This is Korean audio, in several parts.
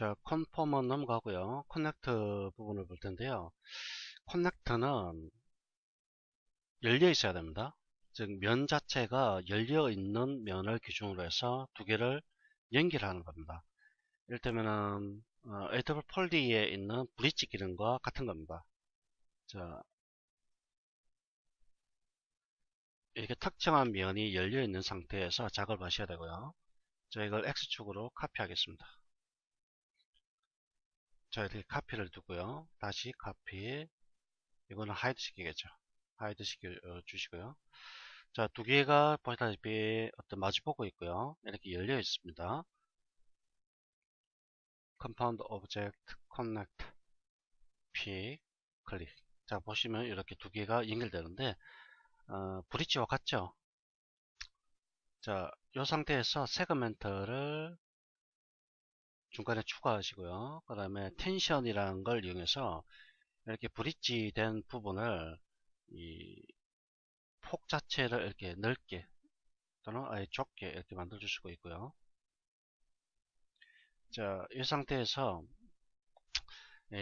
자, 컨펌은 넘어가고요. 커넥터 부분을 볼 텐데요. 커넥터는 열려 있어야 됩니다. 즉, 면 자체가 열려 있는 면을 기준으로 해서 두 개를 연결하는 겁니다. 이를테면은 AWS 폴리에 있는 브릿지 기능과 같은 겁니다. 자, 이렇게 특정한 면이 열려 있는 상태에서 작업을 하셔야 되고요. 자, 이걸 X축으로 카피하겠습니다. 자, 이렇게 카피를 두고요. 다시 카피. 이거는 하이드 시키겠죠. 하이드 시켜 주시고요. 자, 두 개가 보시다시피 마주보고 있고요. 이렇게 열려 있습니다. Compound Object Connect P 클릭. 자, 보시면 이렇게 두 개가 연결되는데 브릿지와 같죠? 자, 이 상태에서 세그멘트를 중간에 추가하시고요. 그 다음에 텐션이라는 걸 이용해서 이렇게 브릿지 된 부분을 이 폭 자체를 이렇게 넓게 또는 아예 좁게 이렇게 만들어 줄 수가 있고요. 자, 이 상태에서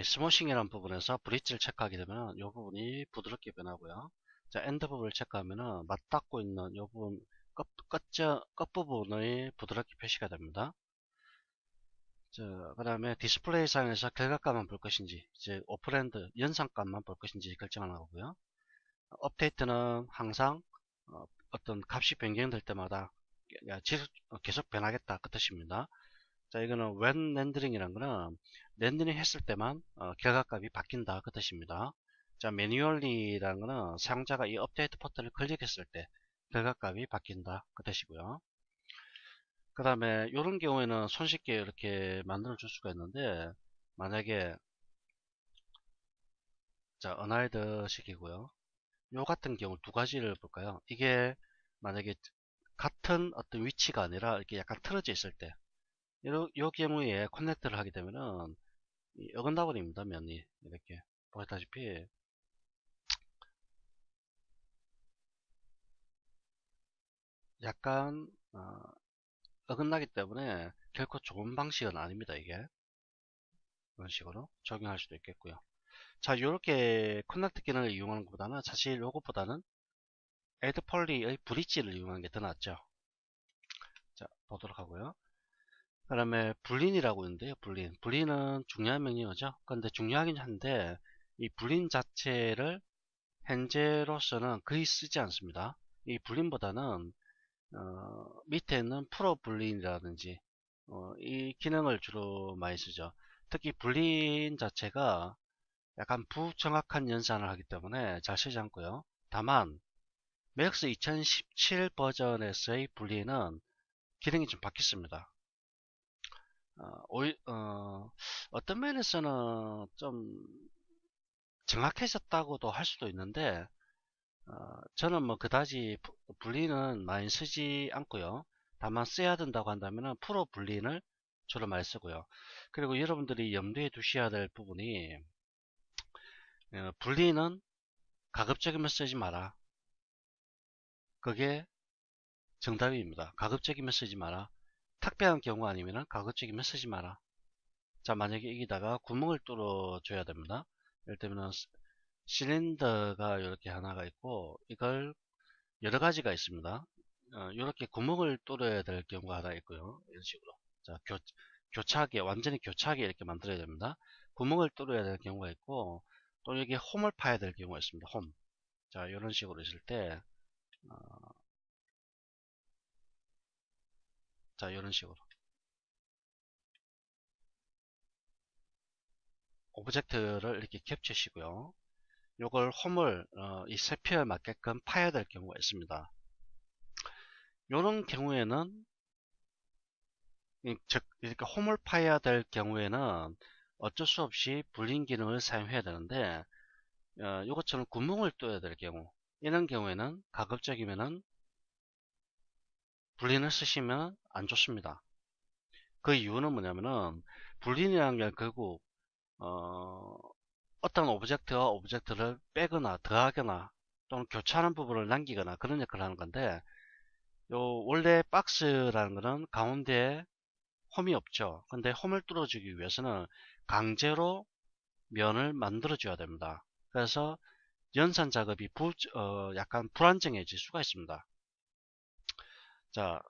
스모싱이라는 부분에서 브릿지를 체크하게 되면 이 부분이 부드럽게 변하고요. 자, 엔드 부분을 체크하면은 맞닿고 있는 이 부분 끝부분의 부드럽게 표시가 됩니다. 자, 그 다음에 디스플레이 상에서 결과값만 볼 것인지, 이제 오퍼랜드 연산값만 볼 것인지 결정하는 거고요. 업데이트는 항상 어떤 값이 변경될 때마다 계속 변하겠다 그 뜻입니다. 자, 이거는 when 렌더링이라는 거는 렌더링 했을 때만 결과값이 바뀐다 그 뜻입니다. 자, 매뉴얼리라는 거는 사용자가 이 업데이트 버튼을 클릭했을 때 결과값이 바뀐다 그 뜻이고요. 그 다음에 이런 경우에는 손쉽게 이렇게 만들어 줄 수가 있는데, 만약에 자, 언하이드 시키고요. 요 같은 경우 두 가지를 볼까요? 이게 만약에 같은 어떤 위치가 아니라 이렇게 약간 틀어져 있을 때, 요 경우에 커넥트를 하게 되면은 어긋나 버립니다. 면이 이렇게 보시다시피 약간 어긋나기 때문에 결코 좋은 방식은 아닙니다. 이게 이런 식으로 적용할 수도 있겠고요. 자, 이렇게 커넥트 기능을 이용하는 것보다는 사실 요것보다는 애드 폴리의 브릿지를 이용하는 게 더 낫죠. 자, 보도록 하고요. 그 다음에 불린이라고 있는데요. 불린은 중요한 명령어죠. 그런데 중요하긴 한데 이 불린 자체를 현재로서는 거의 쓰지 않습니다. 이 불린보다는 밑에 있는 프로 불린이라든지 이 기능을 주로 많이 쓰죠. 특히 불린 자체가 약간 부정확한 연산을 하기 때문에 잘 쓰지 않고요. 다만 맥스 2017 버전에서의 불린은 기능이 좀 바뀌었습니다. 어떤 면에서는 좀 정확해졌다고도 할 수도 있는데 저는 뭐 그다지 불린은 많이 쓰지 않고요. 다만 써야 된다고 한다면 프로 불린을 주로 많이 쓰고요. 그리고 여러분들이 염두에 두셔야 될 부분이 불린은 가급적이면 쓰지 마라. 그게 정답입니다. 가급적이면 쓰지 마라. 특별한 경우 아니면 가급적이면 쓰지 마라. 자, 만약에 여기다가 구멍을 뚫어 줘야 됩니다. 예를 들면 실린더가 이렇게 하나가 있고 이걸 여러 가지가 있습니다. 이렇게 구멍을 뚫어야 될 경우가 하나 있고요. 이런 식으로. 자, 교차하게, 완전히 교차하게 이렇게 만들어야 됩니다. 구멍을 뚫어야 될 경우가 있고, 또 여기 홈을 파야 될 경우가 있습니다. 홈. 자, 이런 식으로 있을 때, 어, 자, 이런 식으로. 오브젝트를 이렇게 겹치시고요. 요걸 홈을, 이 세피에 맞게끔 파야 될 경우가 있습니다. 이런 경우에는 즉 이렇게 홈을 파야 될 경우에는 어쩔 수 없이 불린 기능을 사용해야 되는데 이것처럼 구멍을 뚫어야 될 경우 이런 경우에는 가급적이면은 불린을 쓰시면 안 좋습니다. 그 이유는 뭐냐면은 불린이라는 게 결국 어떤 오브젝트와 오브젝트를 빼거나 더하거나 또는 교차하는 부분을 남기거나 그런 역할을 하는 건데 요 원래 박스라는 거는 가운데 홈이 없죠. 근데 홈을 뚫어주기 위해서는 강제로 면을 만들어 줘야 됩니다. 그래서 연산 작업이 약간 불안정해질 수가 있습니다. 자,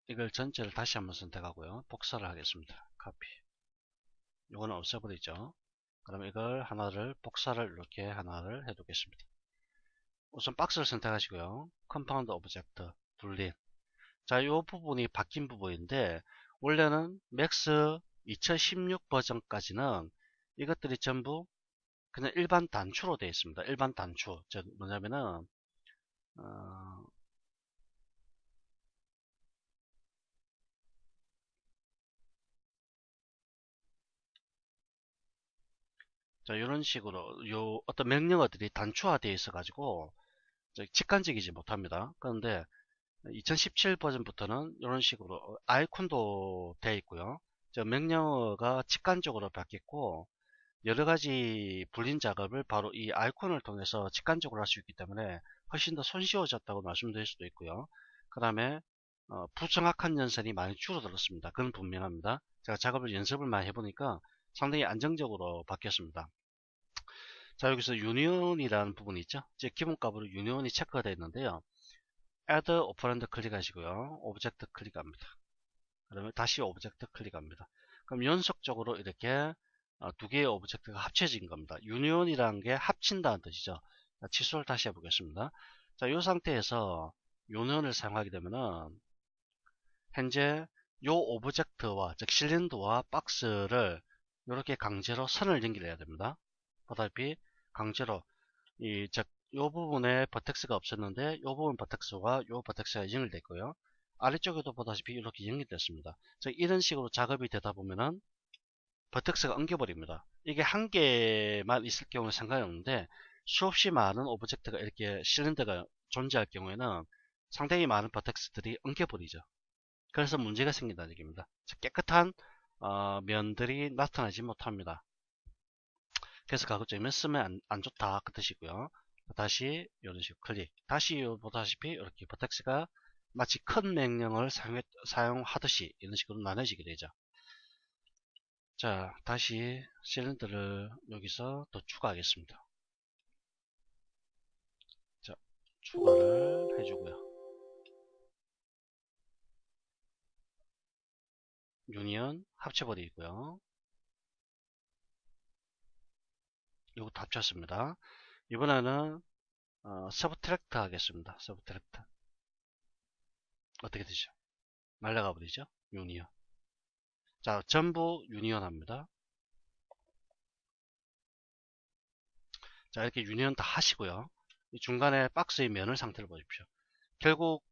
이걸 전체를 다시 한번 선택하고요. 복사를 하겠습니다. 카피. 이거는 없애버리죠. 그럼 이걸 하나를 복사를 이렇게 하나를 해두겠습니다. 우선 박스를 선택하시고요. 컴파운드 오브젝트 분리. 자, 이 부분이 바뀐 부분인데 원래는 맥스 2016 버전까지는 이것들이 전부 그냥 일반 단추로 되어 있습니다. 일반 단추. 즉 뭐냐면은 자, 이런 식으로 요 어떤 명령어들이 단추화되어 있어 가지고 직관적이지 못합니다. 그런데 2017 버전부터는 이런 식으로 아이콘도 되어 있고요. 명령어가 직관적으로 바뀌었고 여러 가지 불린 작업을 바로 이 아이콘을 통해서 직관적으로 할 수 있기 때문에 훨씬 더 손쉬워졌다고 말씀드릴 수도 있고요. 그 다음에 부정확한 연산이 많이 줄어들었습니다. 그건 분명합니다. 제가 작업을 연습을 많이 해보니까 상당히 안정적으로 바뀌었습니다. 자, 여기서 유니온이라는 부분이 있죠. 제 기본값으로 유니온이 체크가 되어 있는데요. add 오퍼랜드 클릭하시고요. 오브젝트 클릭합니다. 그러면 다시 오브젝트 클릭합니다. 그럼 연속적으로 이렇게 두 개의 오브젝트가 합쳐진 겁니다. 유니온이라는 게 합친다는 뜻이죠. 자, 취소를 다시 해보겠습니다. 자, 이 상태에서 유니온을 사용하게 되면은 현재 이 오브젝트와 즉 실린더와 박스를 이렇게 강제로 선을 연결해야 됩니다. 보다시피 강제로 이 부분에 버텍스가 없었는데 이 부분 버텍스와 이 버텍스가 연결됐고요. 아래쪽에도 보다시피 이렇게 연결됐습니다. 즉 이런 식으로 작업이 되다 보면은 버텍스가 엉겨버립니다. 이게 한 개만 있을 경우는 상관이 없는데 수없이 많은 오브젝트가 이렇게 실린더가 존재할 경우에는 상당히 많은 버텍스들이 엉겨버리죠. 그래서 문제가 생긴다는 얘기입니다. 깨끗한 면들이 나타나지 못합니다. 그래서 가급적이면 쓰면 안 좋다 그 뜻이고요. 다시 이런 식으로 클릭. 다시 보다시피 이렇게 버텍스가 마치 큰 명령을 사용하듯이 이런 식으로 나눠지게 되죠. 자, 다시 실린더를 여기서 더 추가하겠습니다. 자, 추가를 해주고요. 유니언 합쳐버리고요. 이것도 합쳤습니다. 이번에는 서브트랙트 하겠습니다. 서브트랙트 어떻게 되죠? 날라가 버리죠? 유니언. 자, 전부 유니언 합니다. 자, 이렇게 유니언 다 하시고요. 중간에 박스의 면을 상태를 보십시오. 결국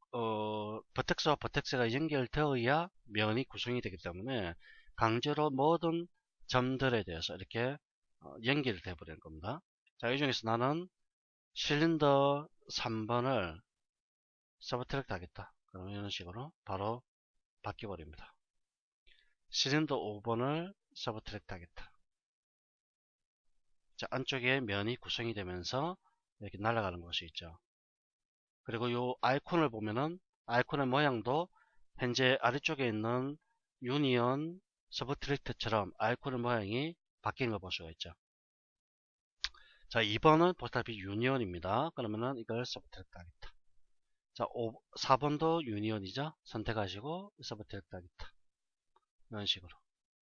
버텍스와 버텍스가 연결되어야 면이 구성이 되기 때문에 강제로 모든 점들에 대해서 이렇게 연결이 되어 버리는 겁니다. 자, 이 중에서 나는 실린더 3번을 서브트랙트 하겠다. 그러면 이런 식으로 바로 바뀌어 버립니다. 실린더 5번을 서브트랙트 하겠다. 자, 안쪽에 면이 구성이 되면서 이렇게 날아가는 것이 있죠. 그리고 이 아이콘을 보면은 아이콘의 모양도 현재 아래쪽에 있는 유니언 서브트랙트처럼 아이콘의 모양이 바뀌는 걸 볼 수가 있죠. 자, 2번은 보시다시피 유니언입니다. 그러면은 이걸 서브트랙트 하겠다. 자, 4번도 유니언이죠. 선택하시고 서브트랙트 하겠다. 이런 식으로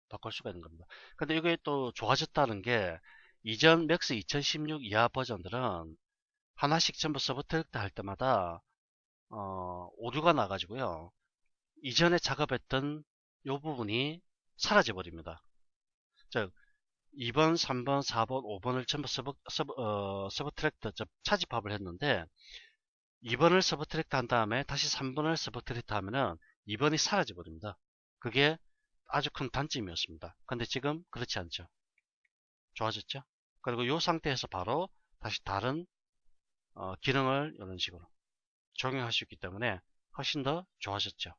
바꿀 수가 있는 겁니다. 근데 이게 또 좋아졌다는 게 이전 맥스 2016 이하 버전들은 하나씩 전부 서브트랙트 할 때마다 오류가 나가지고요. 이전에 작업했던 이 부분이 사라져 버립니다. 즉 2번, 3번, 4번, 5번을 전부 서브트랙트 차집합을 했는데 2번을 서브트랙트 한 다음에 다시 3번을 서브트랙트 하면은 2번이 사라져 버립니다. 그게 아주 큰 단점이었습니다. 근데 지금 그렇지 않죠. 좋아졌죠. 그리고 이 상태에서 바로 다시 다른 기능을 이런 식으로 적용할 수 있기 때문에 훨씬 더 좋아졌죠.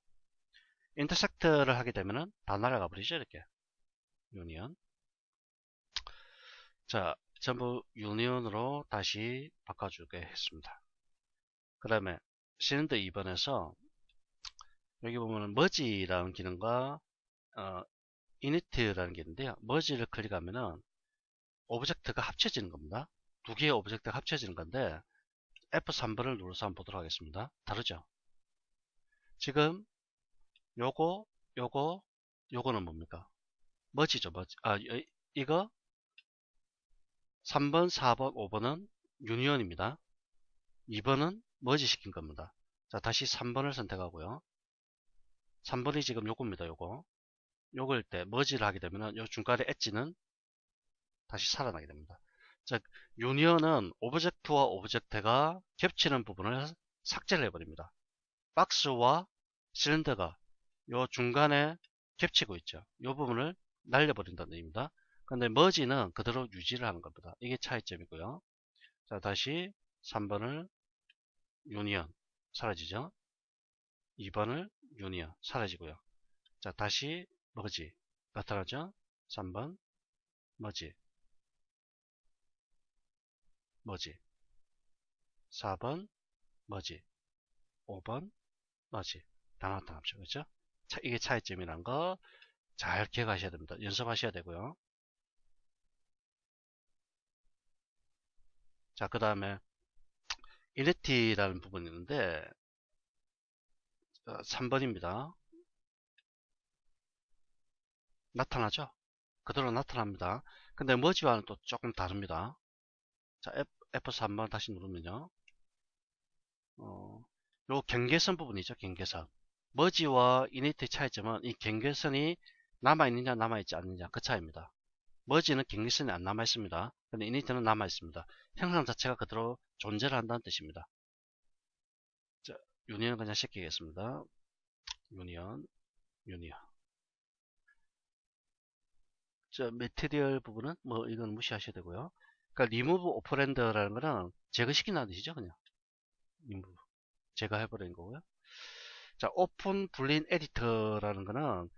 인터섹트를 하게 되면은 다 날아가 버리죠. 이렇게 유니언. 자, 전부 유니온으로 다시 바꿔주게 했습니다. 그 다음에 실린더 2번에서 여기 보면 머지라는 기능과 init라는 게 있는데요. 머지를 클릭하면은 오브젝트가 합쳐지는 겁니다. 두 개의 오브젝트가 합쳐지는 건데 F3번을 눌러서 한번 보도록 하겠습니다. 다르죠? 지금 요거 요거는 뭡니까? 머지죠. 머지. 이거 3번 4번 5번은 유니언입니다. 2번은 머지 시킨 겁니다. 자, 다시 3번을 선택하고요. 3번이 지금 요겁니다. 요걸 때 머지를 하게 되면 요 중간에 엣지는 다시 살아나게 됩니다. 즉 유니언은 오브젝트와 오브젝트가 겹치는 부분을 삭제를 해버립니다. 박스와 실린더가 요 중간에 겹치고 있죠. 요 부분을 날려버린다는 의미입니다. 근데 머지는 그대로 유지를 하는 겁니다. 이게 차이점이고요. 자, 다시 3번을 유니언 사라지죠. 2번을 유니언 사라지고요. 자, 다시 머지 나타나죠. 3번 머지 4번 머지 5번 머지 다 나타납죠. 그렇죠? 이게 차이점이란 거 잘 기억하셔야 됩니다. 연습하셔야 되고요. 자, 그 다음에 이니티라는 부분이 있는데 3번입니다. 나타나죠? 그대로 나타납니다. 근데 머지와는 또 조금 다릅니다. 자, F3번 다시 누르면요. 요 경계선 부분이죠. 경계선. 머지와 이니티 차이점은 이 경계선이 남아있느냐 남아있지 않느냐 그 차이입니다. 머지는 경계선이 안 남아있습니다. 근데 이니티는 남아있습니다. 형상 자체가 그대로 존재를 한다는 뜻입니다. 자, 유니언 그냥 시키겠습니다. 유니언. 자, 메테리얼 부분은 뭐 이건 무시하셔야 되고요. 그러니까 리무브 오퍼랜드라는 거는 제거시킨다는 뜻이죠. 그냥 리무브 제거해버리는 거고요. 자, 오픈 불린 에디터라는 거는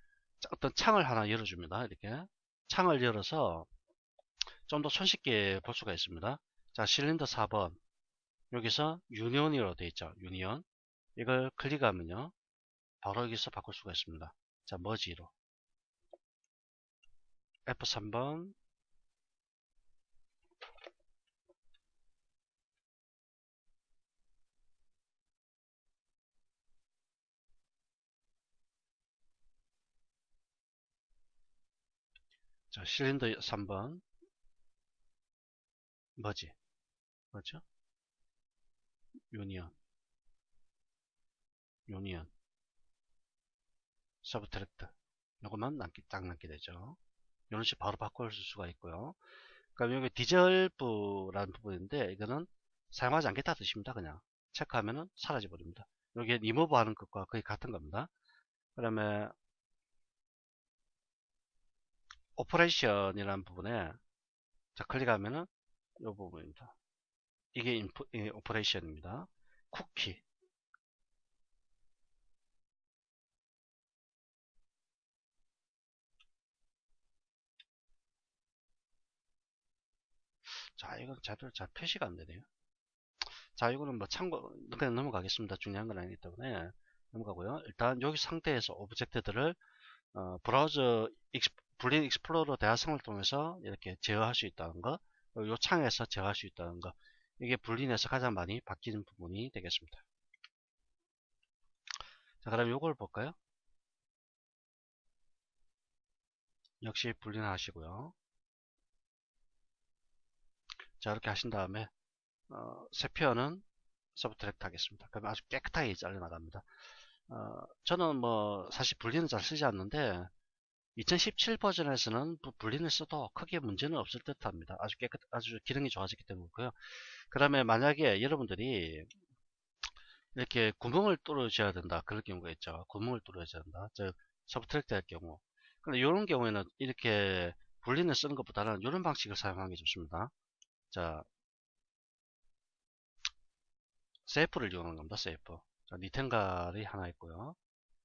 어떤 창을 하나 열어줍니다. 이렇게 창을 열어서 좀 더 손쉽게 볼 수가 있습니다. 자, 실린더 4번 여기서 유니온이라고 되어 있죠. 유니온 이걸 클릭하면요 바로 여기서 바꿀 수가 있습니다. 자, 머지로 F3번 자, 실린더 3번 머지 그렇죠? 유니온 서브트랙트 요것만 딱 남게 되죠. 이런 식으로 바로 바꿀 수가 있고요. 그럼 여기 디젤부라는 부분인데 이거는 사용하지 않겠다 뜻입니다. 그냥 체크하면은 사라져 버립니다. 여기 리무브 하는 것과 거의 같은 겁니다. 그다음에 오퍼레이션이라는 부분에 자 클릭하면은 이 부분입니다. 이게 오퍼레이션입니다. 쿠키 자 이건 제대로 잘 표시가 안 되네요. 자 이거는 뭐 참고 그냥 넘어가겠습니다. 중요한 건 아니기 때문에 넘어가고요. 일단 여기 상태에서 오브젝트들을 브라우저 불린 익스플로러 대화성을 통해서 이렇게 제어할 수 있다는 거, 이 창에서 제어할 수 있다는 거, 이게 불린에서 가장 많이 바뀌는 부분이 되겠습니다. 자, 그럼 이걸 볼까요? 역시 불린 하시고요. 자, 이렇게 하신 다음에 세표는 서브트랙트 하겠습니다. 그럼 아주 깨끗하게 잘려나갑니다. 저는 뭐 사실 불린은 잘 쓰지 않는데 2017 버전에서는 불린을 써도 크게 문제는 없을 듯 합니다. 아주 기능이 좋아졌기 때문이고요. 그 다음에 만약에 여러분들이 이렇게 구멍을 뚫어줘야 된다. 그럴 경우가 있죠. 구멍을 뚫어줘야 된다. 즉, 서브트랙트 할 경우. 근데 이런 경우에는 이렇게 분리를 쓰는 것보다는 이런 방식을 사용하는 게 좋습니다. 자, 세이프를 이용하는 겁니다. 세이프. 자, 니텐갈이 하나 있고요.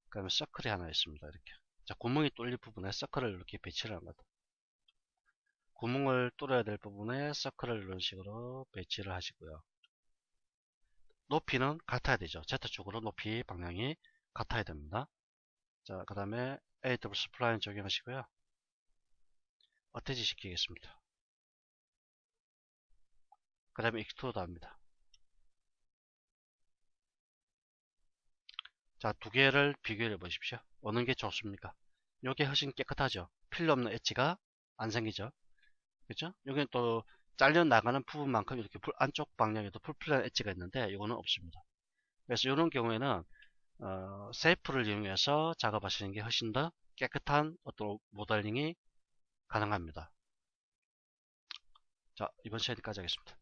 그 다음에 서클이 하나 있습니다. 이렇게. 자, 구멍이 뚫릴 부분에 서클을 이렇게 배치를 합니다. 구멍을 뚫어야 될 부분에 서클을 이런 식으로 배치를 하시고요. 높이는 같아야 되죠. Z축으로 높이 방향이 같아야 됩니다. 자, 그 다음에 AWS 플라인 적용하시고요. 어태치 시키겠습니다. 그 다음에 익스트루드 합니다. 자, 두 개를 비교해 보십시오. 어느 게 좋습니까? 요게 훨씬 깨끗하죠. 필요 없는 엣지가 안 생기죠. 그죠? 여기는 또 잘려 나가는 부분만큼 이렇게 안쪽 방향에도 풀필한 엣지가 있는데 이거는 없습니다. 그래서 이런 경우에는 세이프를 이용해서 작업하시는 게 훨씬 더 깨끗한 어떤 모델링이 가능합니다. 자, 이번 시간까지 하겠습니다.